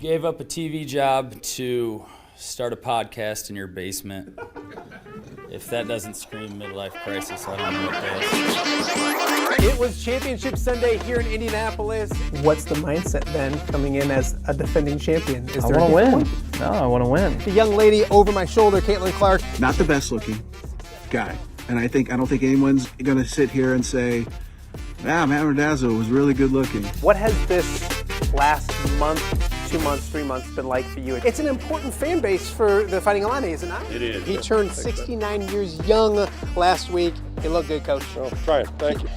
Gave up a TV job to start a podcast in your basement. If that doesn't scream midlife crisis, I don't know what does. It was Championship Sunday here in Indianapolis. What's the mindset then coming in as a defending champion? I want to win. No, I want to win. The young lady over my shoulder, Caitlin Clark. Not the best looking guy. And I don't think anyone's going to sit here and say, Matt Randazzo was really good looking. What has this last month, 2 months, 3 months been like for you? It's an important fan base for the Fighting Illini, is it not? It is. He turned 69 years young last week. You look good, Coach. Oh, try it. Thank you.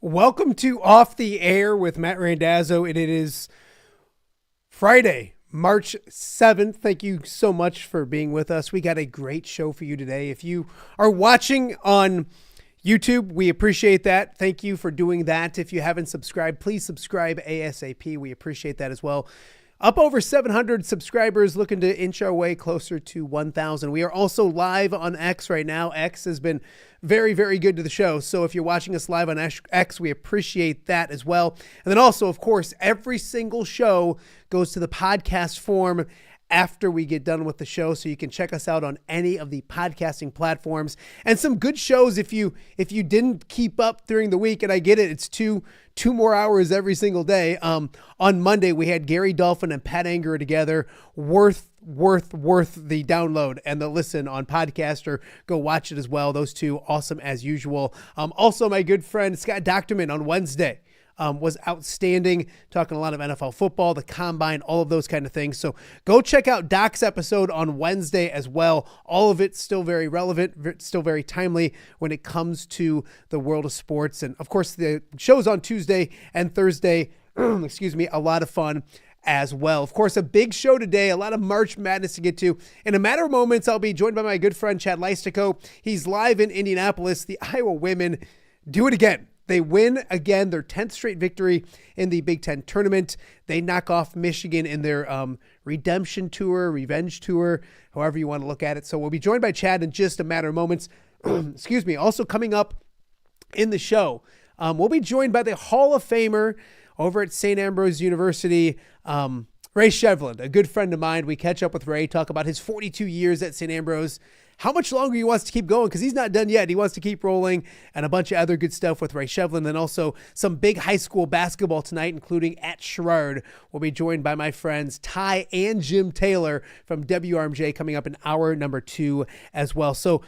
Welcome to Off the Air with Matt Randazzo. It is Friday, March 7th. Thank you so much for being with us. We got a great show for you today. If you are watching on YouTube, we appreciate that. Thank you for doing that. If you haven't subscribed, please subscribe ASAP. We appreciate that as well. Up over 700 subscribers, looking to inch our way closer to 1,000. We are also live on X right now. X has been very, very good to the show. So if you're watching us live on X, we appreciate that as well. And then also, of course, every single show goes to the podcast form after we get done with the show, so you can check us out on any of the podcasting platforms. And some good shows if you didn't keep up during the week, and I get it, it's two more hours every single day. On Monday we had Gary Dolphin and Pat Anger together. Worth the download and the listen on podcast, or go watch it as well. Those two awesome as usual. Also my good friend Scott Docterman on Wednesday was outstanding, talking a lot of NFL football, the combine, all of those kind of things. So go check out Doc's episode on Wednesday as well. All of it still very relevant, still very timely when it comes to the world of sports. And of course, the shows on Tuesday and Thursday, a lot of fun as well. Of course, a big show today, a lot of March Madness to get to. In a matter of moments, I'll be joined by my good friend Chad Leistikow. He's live in Indianapolis. The Iowa women do it again. They win again, their 10th straight victory in the Big Ten tournament. They knock off Michigan in their redemption tour, revenge tour, however you want to look at it. So we'll be joined by Chad in just a matter of moments. Also coming up in the show, we'll be joined by the Hall of Famer over at St. Ambrose University, Ray Shovlain, a good friend of mine. We catch up with Ray, talk about his 42 years at St. Ambrose, how much longer he wants to keep going, because he's not done yet. He wants to keep rolling, and a bunch of other good stuff with Ray Shovlain. And also some big high school basketball tonight, including at Sherrard. We'll be joined by my friends Ty and Jim Taylor from WRMJ coming up in hour number 2 as well. So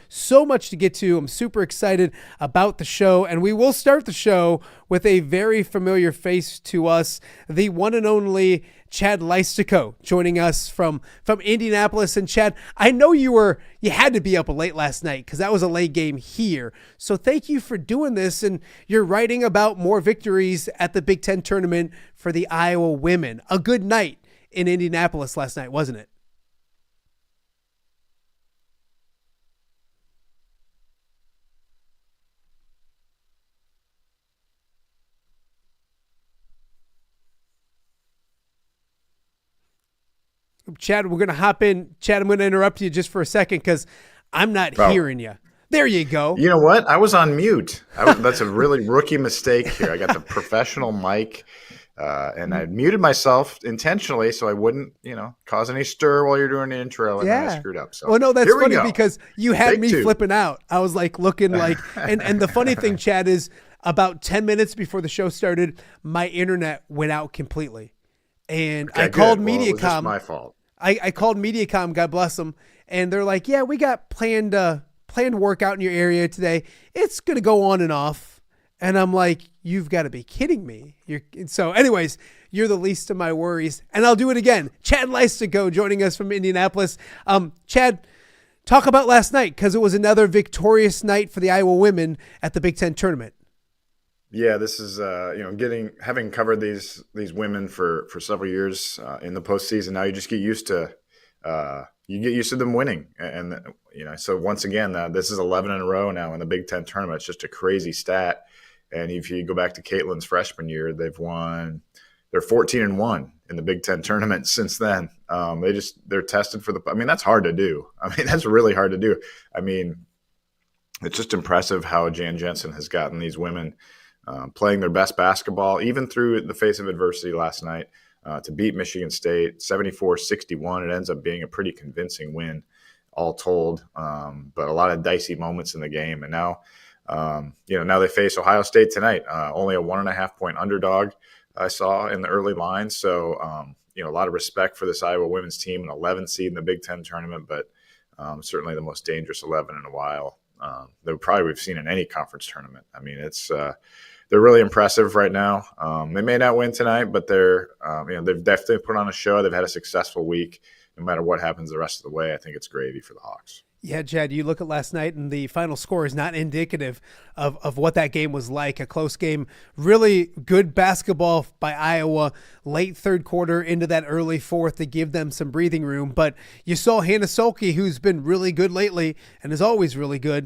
much to get to. I'm super excited about the show, and we will start the show with a very familiar face to us, the one and only Chad Leistikow, joining us from Indianapolis. And Chad, I know you had to be up late last night because that was a late game here. So thank you for doing this. And you're writing about more victories at the Big Ten tournament for the Iowa women. A good night in Indianapolis last night, wasn't it? Chad, we're going to hop in. Chad, I'm going to interrupt you just for a second because I'm not hearing you. There you go. You know what? I was on mute. That's a really rookie mistake here. I got the professional mic, and I muted myself intentionally so I wouldn't, cause any stir while you're doing the intro, and then I screwed up. So, well, no, that's funny because you had me flipping out. I was like looking like, and the funny thing, Chad, is about 10 minutes before the show started, my internet went out completely. And I called Mediacom. It was just my fault. I called Mediacom, God bless them, and they're like, yeah, we got planned workout in your area today. It's going to go on and off. And I'm like, you've got to be kidding me. So anyways, you're the least of my worries. And I'll do it again. Chad Leistikow joining us from Indianapolis. Chad, talk about last night, because it was another victorious night for the Iowa women at the Big Ten tournament. Yeah, this is having covered these women for several years in the postseason. Now you just get used to them winning, and so once again, this is 11 in a row now in the Big Ten tournament. It's just a crazy stat. And if you go back to Caitlin's freshman year, they're 14-1 in the Big Ten tournament since then. They're tested for that's hard to do. That's really hard to do. It's just impressive how Jan Jensen has gotten these women playing their best basketball, even through the face of adversity last night, to beat Michigan State 74-61. It ends up being a pretty convincing win, all told, but a lot of dicey moments in the game. And now, now they face Ohio State tonight, only a 1.5-point underdog I saw in the early lines. So, a lot of respect for this Iowa women's team, an 11 seed in the Big Ten tournament, but certainly the most dangerous 11 in a while that we've seen in any conference tournament. They're really impressive right now. They may not win tonight, but they've definitely put on a show. They've had a successful week. No matter what happens the rest of the way, I think it's gravy for the Hawks. Yeah, Chad, you look at last night, and the final score is not indicative of what that game was like. A close game, really good basketball by Iowa, late third quarter into that early fourth to give them some breathing room. But you saw Hannah Sulke, who's been really good lately and is always really good,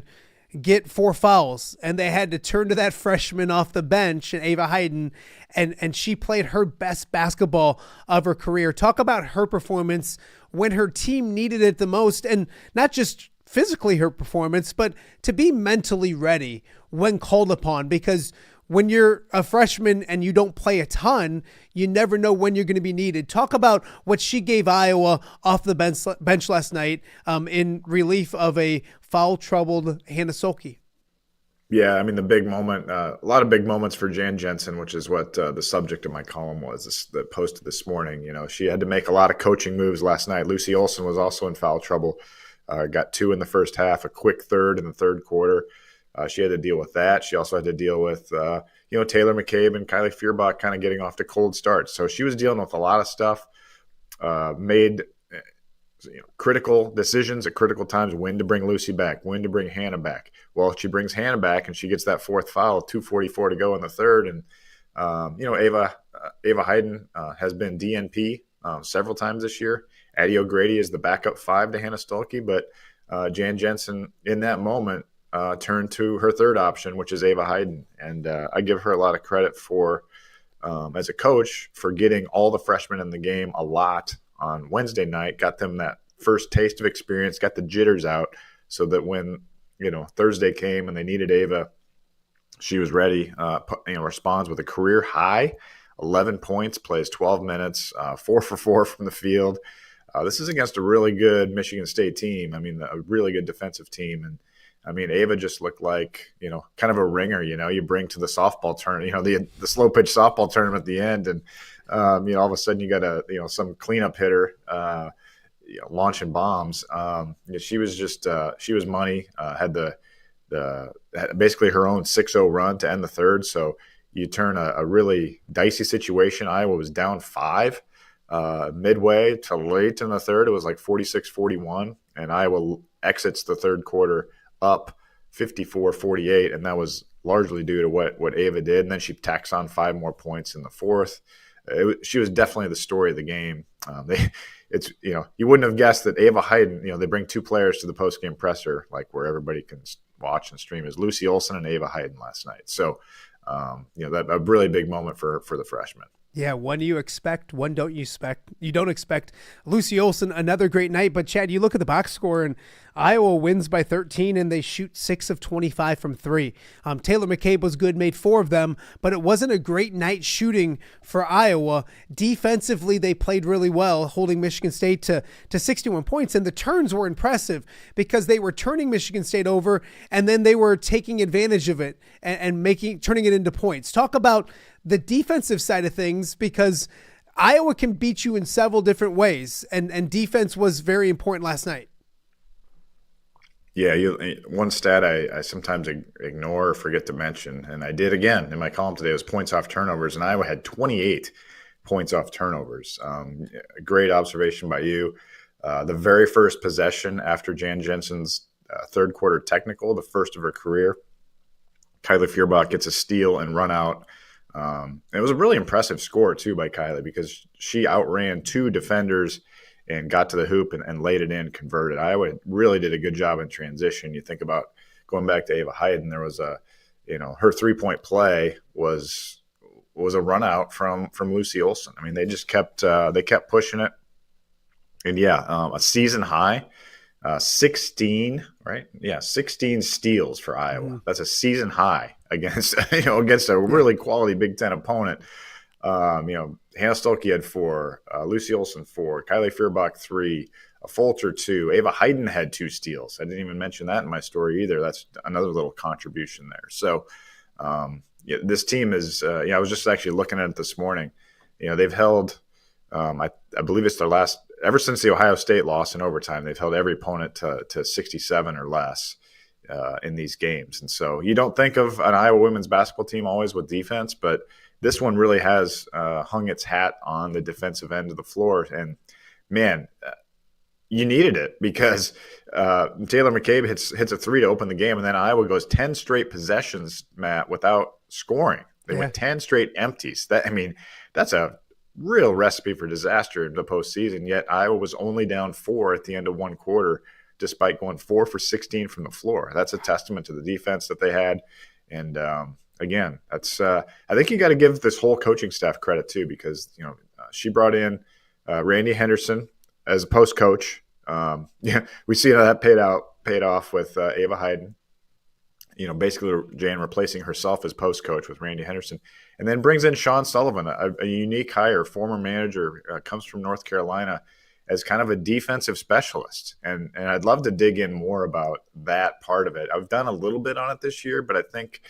get 4 fouls, and they had to turn to that freshman off the bench, and Ava Hayden, and she played her best basketball of her career. Talk about her performance when her team needed it the most, and not just physically her performance, but to be mentally ready when called upon, because when you're a freshman and you don't play a ton, you never know when you're going to be needed. Talk about what she gave Iowa off the bench last night in relief of a foul-troubled Hannah Solke. Yeah, I mean, the big moment, a lot of big moments for Jan Jensen, which is what the subject of my column was, that posted this morning. You know, she had to make a lot of coaching moves last night. Lucy Olson was also in foul trouble, got 2 in the first half, a quick third in the third quarter. She had to deal with that. She also had to deal with, Taylor McCabe and Kylie Feuerbach kind of getting off to cold starts. So she was dealing with a lot of stuff, made critical decisions at critical times, when to bring Lucy back, when to bring Hannah back. Well, she brings Hannah back and she gets that 4th foul, 2:44 to go in the third. And, Ava Hayden has been DNP several times this year. Addie O'Grady is the backup 5 to Hannah Stolke, but Jan Jensen in that moment turned to her third option, which is Ava Hayden. And I give her a lot of credit for, as a coach, for getting all the freshmen in the game a lot on Wednesday night, got them that first taste of experience, got the jitters out, so that when, Thursday came and they needed Ava, she was ready, responds with a career high, 11 points, plays 12 minutes, 4 for 4 from the field. This is against a really good Michigan State team. I mean, a really good defensive team. And I mean, Ava just looked like, kind of a ringer, you bring to the softball tournament, the slow pitch softball tournament at the end. And, all of a sudden you got some cleanup hitter, launching bombs. She was just, she was money, had had basically her own 6-0 run to end the third. So you turn a really dicey situation. Iowa was down 5 midway to late in the third. It was like 46-41, and Iowa exits the third quarter up 54-48, and that was largely due to what Ava did. And then she tacks on 5 more points in the fourth. She was definitely the story of the game. You wouldn't have guessed that Ava Hayden, they bring 2 players to the post-game presser, like where everybody can watch and stream, is Lucy Olson and Ava Hayden last night. So, that a really big moment for the freshman. Yeah, one you expect, one don't you expect. You don't expect. Lucy Olson, another great night. But, Chad, you look at the box score, and Iowa wins by 13, and they shoot 6 of 25 from 3. Taylor McCabe was good, made 4 of them, but it wasn't a great night shooting for Iowa. Defensively, they played really well, holding Michigan State to 61 points, and the turns were impressive because they were turning Michigan State over, and then they were taking advantage of it and turning it into points. Talk about the defensive side of things, because Iowa can beat you in several different ways, and defense was very important last night. Yeah, one stat I sometimes ignore or forget to mention, and I did again in my column today, was points off turnovers, and Iowa had 28 points off turnovers. A great observation by you. The very first possession after Jan Jensen's third quarter technical, the first of her career, Kylie Feuerbach gets a steal and run out. It was a really impressive score, too, by Kylie, because she outran 2 defenders and got to the hoop and laid it in, converted. Iowa really did a good job in transition. You think about going back to Ava Hayden, there was her 3-point play was a run out from Lucy Olson. I mean, they just kept pushing it. And a season high, 16, right? Yeah, 16 steals for Iowa. Mm-hmm. That's a season high against a really quality Big Ten opponent. Hannah Stolke had 4, Lucy Olson 4, Kylie Feuerbach 3, a Folter 2. Ava Hayden had 2 steals. I didn't even mention that in my story either. That's another little contribution there. So, this team is. I was just actually looking at it this morning. They've held. I believe it's their last. Ever since the Ohio State loss in overtime, they've held every opponent to 67 or less in these games. And so you don't think of an Iowa women's basketball team always with defense, but this one really has hung its hat on the defensive end of the floor. And, man, you needed it because Taylor McCabe hits a 3 to open the game, and then Iowa goes 10 straight possessions, Matt, without scoring. They went 10 straight empties. That's a real recipe for disaster in the postseason, yet Iowa was only down 4 at the end of one quarter despite going 4 for 16 from the floor. That's a testament to the defense that they had. And again, that's I think you got to give this whole coaching staff credit too, because she brought in Randy Henderson as a post coach. We see how that paid off with Ava Hayden. Basically Jan replacing herself as post coach with Randy Henderson, and then brings in Sean Sullivan, a unique hire, former manager, comes from North Carolina, as kind of a defensive specialist. And I'd love to dig in more about that part of it. I've done a little bit on it this year, but I think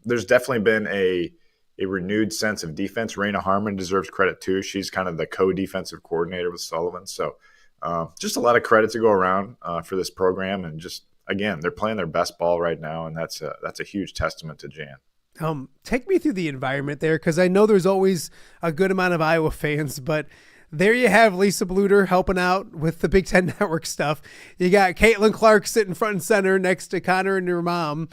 there's definitely been a renewed sense of defense. Raina Harmon deserves credit too. She's kind of the co-defensive coordinator with Sullivan. So just a lot of credit to go around for this program. And just, again, they're playing their best ball right now. And that's a huge testament to Jan. Take me through the environment there, because I know there's always a good amount of Iowa fans, but there you have Lisa Bluter helping out with the Big Ten Network stuff. You got Caitlin Clark sitting front and center next to Connor and her mom.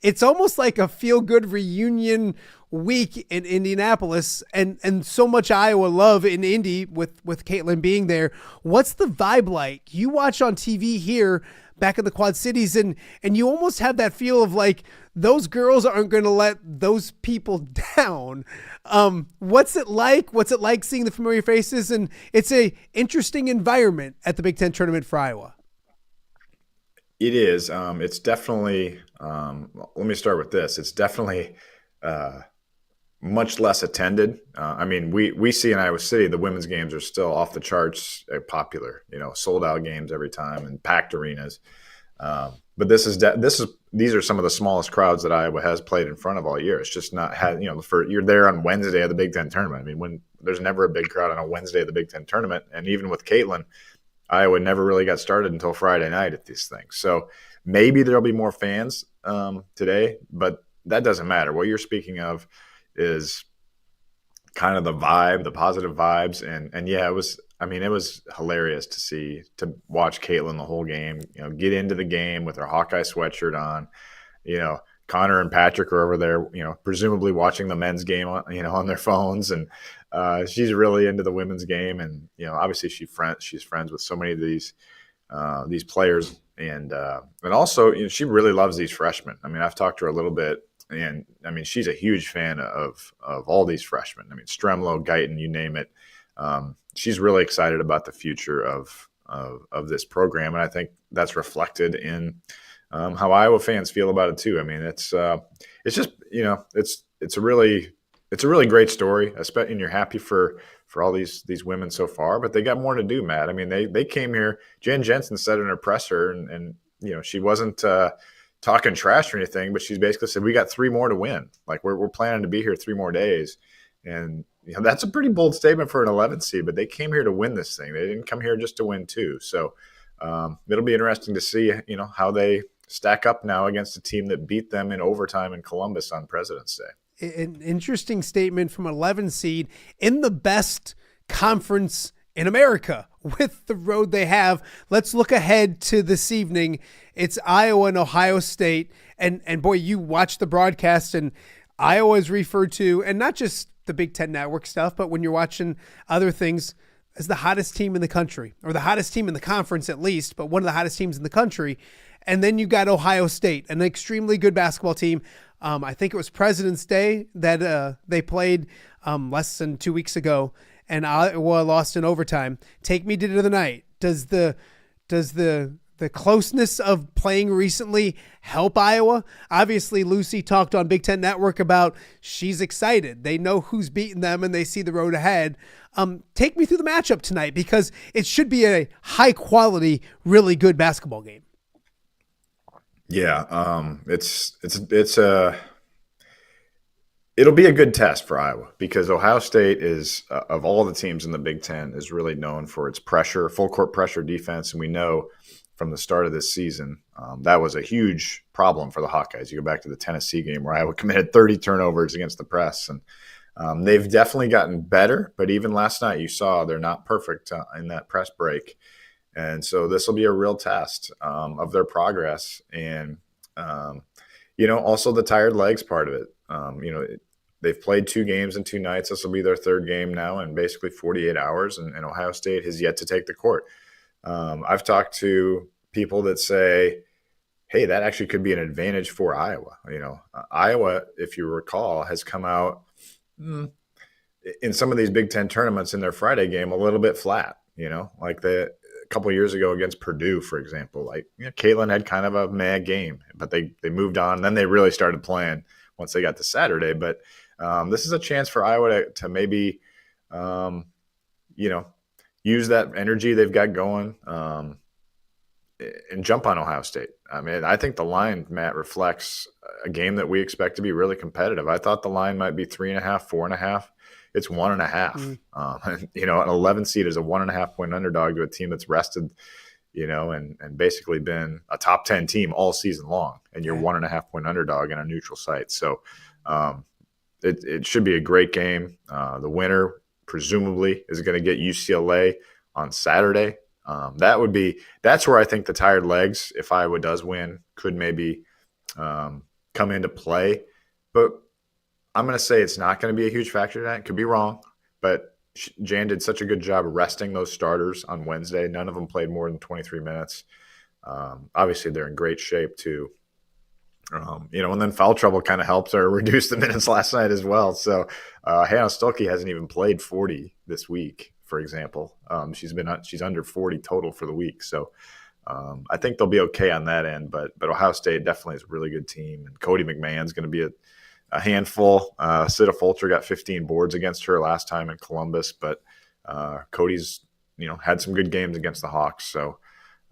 It's almost like a feel-good reunion week in Indianapolis, and so much Iowa love in Indy with Caitlin being there. What's the vibe like? You watch on TV here back in the Quad Cities, and you almost have that feel of like those girls aren't going to let those people down. What's it like? What's it like seeing the familiar faces? And it's a interesting environment at the Big Ten tournament for Iowa. It is. It's definitely, let me start with this. It's definitely much less attended. We see in Iowa City, the women's games are still off the charts popular, sold out games every time and packed arenas. But these are some of the smallest crowds that Iowa has played in front of all year. It's just not had, you're there on Wednesday of the Big Ten tournament. When there's never a big crowd on a Wednesday of the Big Ten tournament. And even with Caitlin, Iowa never really got started until Friday night at these things. So maybe there'll be more fans today, but that doesn't matter. What you're speaking of is kind of the vibe, the positive vibes. And yeah, it was hilarious to watch Caitlin the whole game, get into the game with her Hawkeye sweatshirt on. Connor and Patrick are over there, presumably watching the men's game on their phones. And she's really into the women's game. And, obviously she's friends with so many of these players. And also, she really loves these freshmen. I've talked to her a little bit, and she's a huge fan of all these freshmen. Stremlo, Guyton, you name it. She's really excited about the future of this program, and I think that's reflected in how Iowa fans feel about it too. It's just it's a really great story, especially, and you're happy for all these women so far, but they got more to do, Matt. They came here. Jan Jensen said in her presser, and she wasn't talking trash or anything, but she's basically said we got 3 more to win. Like we're planning to be here 3 more days, and that's a pretty bold statement for an 11th seed. But they came here to win this thing. They didn't come here just to win too. So it'll be interesting to see how they stack up now against a team that beat them in overtime in Columbus on President's Day. An interesting statement from an 11 seed in the best conference in America with the road they have. Let's look ahead to this evening. It's Iowa and Ohio State. And boy, you watch the broadcast, and Iowa is referred to, and not just the Big Ten Network stuff, but when you're watching other things, as the hottest team in the country, or the hottest team in the conference at least, but one of the hottest teams in the country. And then you got Ohio State, an extremely good basketball team. I think it was President's Day that they played less than 2 weeks ago, and Iowa lost in overtime. Take me to the night. Does the closeness of playing recently help Iowa? Obviously, Lucy talked on Big Ten Network about she's excited. They know who's beating them, and they see the road ahead. Take me through the matchup tonight, because it should be a high-quality, really good basketball game. Yeah, it'll be a good test for Iowa, because Ohio State is, of all the teams in the Big Ten, is really known for its pressure, full court pressure defense. And we know from the start of this season, that was a huge problem for the Hawkeyes. You go back to the Tennessee game where Iowa committed 30 turnovers against the press, and they've definitely gotten better. But even last night, you saw they're not perfect in that press break. And so this will be a real test of their progress, and also the tired legs part of it. They've played 2 games in 2 nights. This will be their 3rd game now in basically 48 hours, and Ohio State has yet to take the court. I've talked to people that say, hey, that actually could be an advantage for Iowa. Iowa, if you recall, has come out in some of these Big Ten tournaments in their Friday game a little bit flat, like a couple of years ago against Purdue, for example. Caitlin had kind of a mad game, but they moved on. Then they really started playing once they got to Saturday. But this is a chance for Iowa to maybe, use that energy they've got going and jump on Ohio State. I mean, I think the line, Matt, reflects a game that we expect to be really competitive. I thought the line might be 3.5, 4.5. It's 1.5. An 11 seed is a 1.5 point underdog to a team that's rested, and basically been a top 10 team all season long. And you're 1.5 point underdog in a neutral site. So it should be a great game. The winner presumably is going to get UCLA on Saturday. That's where I think the tired legs, if Iowa does win, could maybe come into play. But I'm going to say it's not going to be a huge factor tonight. Could be wrong, but Jan did such a good job resting those starters on Wednesday. None of them played more than 23 minutes. Obviously, they're in great shape too. And then foul trouble kind of helps or reduce the minutes last night as well. So Hannah Stolke hasn't even played 40 this week, for example. She's under 40 total for the week. So I think they'll be okay on that end. But Ohio State definitely is a really good team. And Cody McMahon's going to be a handful. Sita Fulcher got 15 boards against her last time in Columbus. But Cody's had some good games against the Hawks. So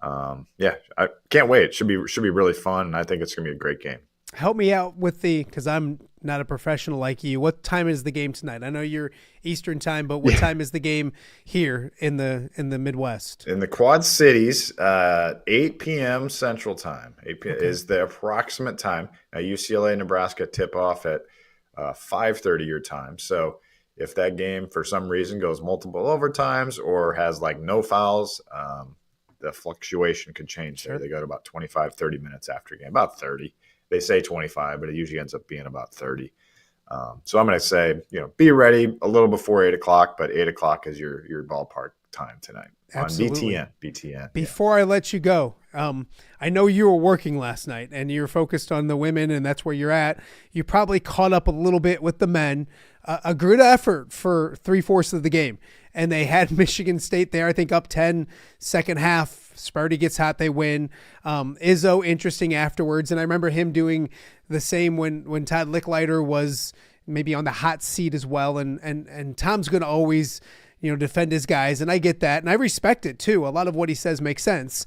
I can't wait. It should be really fun. And I think it's going to be a great game. Help me out with because I'm not a professional like you. What time is the game tonight? I know you're Eastern time, but what time is the game here in the Midwest? In the Quad Cities, 8 p.m. Central Time. 8 p.m. is the approximate time. Now, UCLA, Nebraska tip off at 5:30 your time. So if that game for some reason goes multiple overtimes or has no fouls, the fluctuation could change there. They go to about 25, 30 minutes after a game, about 30. They say 25, but it usually ends up being about 30. So I'm going to say, be ready a little before 8 o'clock, but 8 o'clock is your ballpark time tonight. Absolutely. On BTN. Before I let you go, I know you were working last night and you're focused on the women and that's where you're at. You probably caught up a little bit with the men. A good effort for 3/4 of the game. And they had Michigan State there, I think up 10 second half. Sparty gets hot, they win. Izzo, interesting afterwards. And I remember him doing the same when Todd Licklider was maybe on the hot seat as well. And Tom's going to always, defend his guys. And I get that. And I respect it too. A lot of what he says makes sense.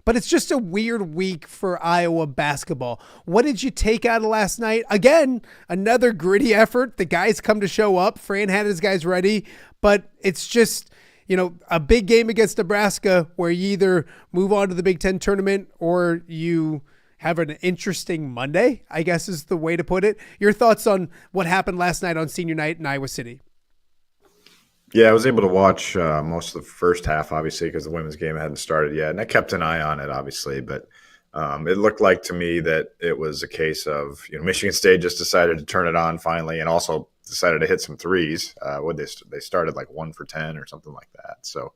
But it's just a weird week for Iowa basketball. What did you take out of last night? Again, another gritty effort. The guys come to show up. Fran had his guys ready. But it's just, a big game against Nebraska where you either move on to the Big Ten tournament or you have an interesting Monday, I guess is the way to put it. Your thoughts on what happened last night on senior night in Iowa City? Yeah, I was able to watch most of the first half, obviously, because the women's game hadn't started yet. And I kept an eye on it, obviously. But it looked like to me that it was a case of, Michigan State just decided to turn it on finally and also decided to hit some threes. They started 1 for 10 or something like that. So,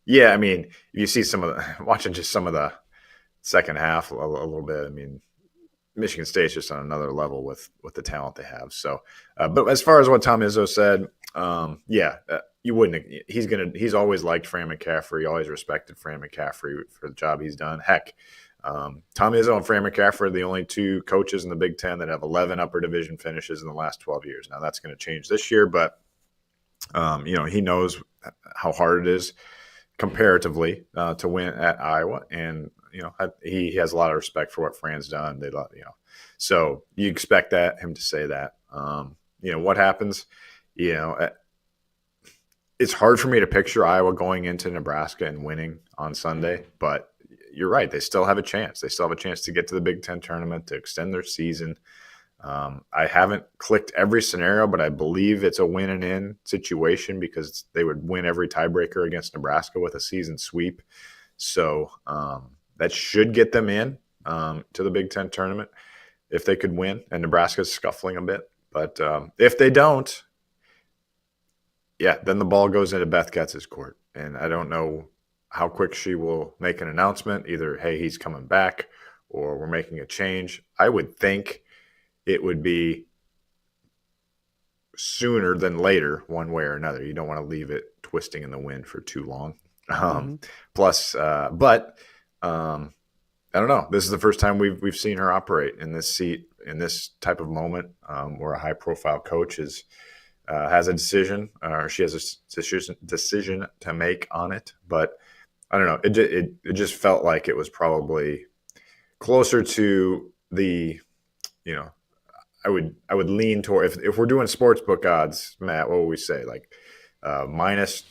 you see watching just some of the second half a little bit. Michigan State's just on another level with the talent they have. So, but as far as what Tom Izzo said, you wouldn't. He's always liked Fran McCaffery. Always respected Fran McCaffery for the job he's done. Heck, Tom Izzo and Fran McCaffery are the only two coaches in the Big Ten that have 11 upper division finishes in the last 12 years. Now that's going to change this year, but he knows how hard it is comparatively to win at Iowa, and he has a lot of respect for what Fran's done. So you expect him to say that. What happens? It's hard for me to picture Iowa going into Nebraska and winning on Sunday, but you're right. They still have a chance. They still have a chance to get to the Big Ten tournament, to extend their season. I haven't clicked every scenario, but I believe it's a win and in situation because they would win every tiebreaker against Nebraska with a season sweep. So that should get them in to the Big Ten tournament if they could win. And Nebraska's scuffling a bit. But if they don't, then the ball goes into Beth Goetz's court. And I don't know how quick she will make an announcement, either, hey, he's coming back, or we're making a change. I would think it would be sooner than later, one way or another. You don't want to leave it twisting in the wind for too long. Plus, but I don't know. This is the first time we've seen her operate in this seat in this type of moment, where a high profile coach has a decision, or she has a decision to make on it. But I don't know. It just felt like it was probably closer to the, I would lean toward, if we're doing sportsbook odds, Matt, what would we say? Like minus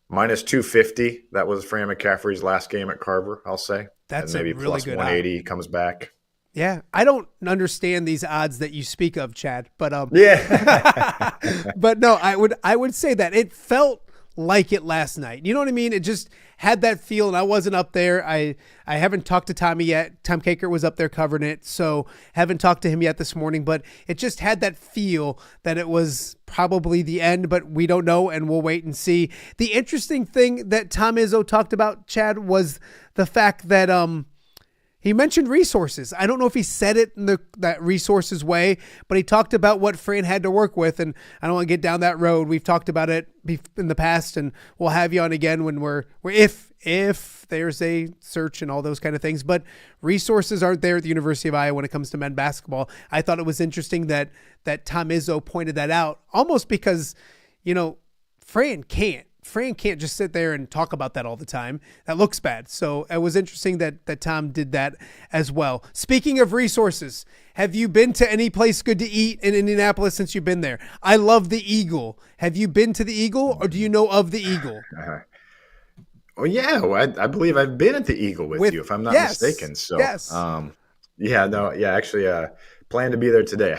250. That was Fran McCaffery's last game at Carver, I'll say. That's and maybe a really plus good 180 comes back. Yeah, I don't understand these odds that you speak of, Chad, but Yeah. but no, I would say that it felt like it last night. You know what I mean? It just had that feel, and I wasn't up there. I haven't talked to Tommy yet. Tom Kaker was up there covering it, so haven't talked to him yet this morning, but it just had that feel that it was probably the end, but we don't know, and we'll wait and see. The interesting thing that Tom Izzo talked about, Chad, was the fact that he mentioned resources. I don't know if he said it in that resources way, but he talked about what Fran had to work with, and I don't want to get down that road. We've talked about it in the past, and we'll have you on again when if there's a search and all those kind of things. But resources aren't there at the University of Iowa when it comes to men's basketball. I thought it was interesting that Tom Izzo pointed that out, almost because, Fran can't just sit there and talk about that all the time. That looks bad. So it was interesting that Tom did that as well. Speaking of resources, have you been to any place good to eat in Indianapolis since you've been there? I love the Eagle. Have you been to the Eagle, or do you know of the Eagle? Oh yeah, I believe I've been at the Eagle with you, if I'm not mistaken. So yes. actually plan to be there today.